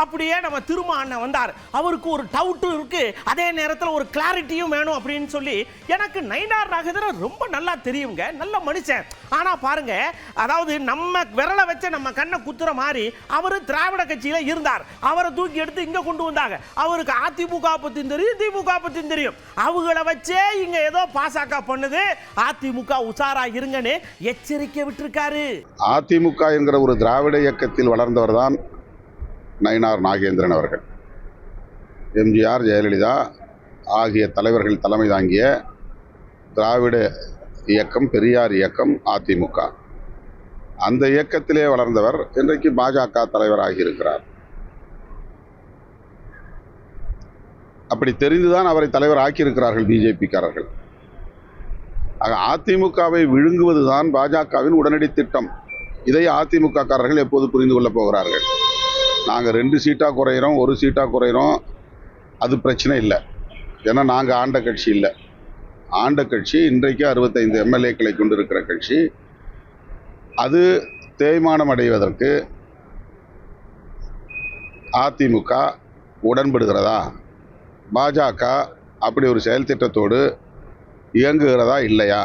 அப்படியே நம்ம திரும்ப அண்ணன் வந்தார். அவருக்கு ஒரு டவுட்டும் இருக்கு, அதே நேரத்தில் ஒரு கிளாரிட்டியும் வேணும் அப்படின்னு சொல்லி. எனக்கு நயினார் நாகேந்திரன் ரொம்ப நல்லா தெரியுங்க, நல்ல மனுஷன். ஆனா பாருங்க, அதாவது நம்ம விரலை வச்ச நம்ம கண்ணை குத்துற மாதிரி அவரு திராவிட கட்சியில இருந்தார். அவரை தூக்கி எடுத்து இங்க கொண்டு வந்தாங்க. அவருக்கு அதிமுக பத்தியும் தெரியும், திமுக பத்தியும் தெரியும். அவங்கள வச்சே இங்க ஏதோ பாசக பண்ணுது, அதிமுக உசாரா இருங்கன்னு எச்சரிக்கை விட்டிருக்காரு. அதிமுக என்கிற ஒரு திராவிட இயக்கத்தில் வளர்ந்தவர் தான் நயினார் நாகேந்திரன் அவர்கள். எம்ஜிஆர், ஜெயலலிதா ஆகிய தலைவர்கள் தலைமை தாங்கிய திராவிட இயக்கம், பெரியார் இயக்கம், அதிமுக. அந்த இயக்கத்திலே வளர்ந்தவர் இன்றைக்கு பாஜக தலைவராகி இருக்கிறார். அப்படி தெரிந்துதான் அவரை தலைவர் ஆக்கியிருக்கிறார்கள் பிஜேபிக்காரர்கள். அதிமுகவை விழுங்குவதுதான் பாஜகவின் உடனடி திட்டம். இதை அதிமுக காரர்கள் எப்போது புரிந்து கொள்ளப் போகிறார்கள்? நாங்கள் 2 சீட்டாக குறைகிறோம், 1 சீட்டாக குறைகிறோம், அது பிரச்சனை இல்லை. ஏன்னா நாங்கள் ஆண்ட கட்சி இல்லை. ஆண்ட கட்சி இன்றைக்கு 65 எம்எல்ஏக்களை கொண்டிருக்கிற கட்சி. அது தேய்மானம் அடைவதற்கு அதிமுக உடன்படுகிறதா? பாஜக அப்படி ஒரு செயல் திட்டத்தோடு இயங்குகிறதா இல்லையா?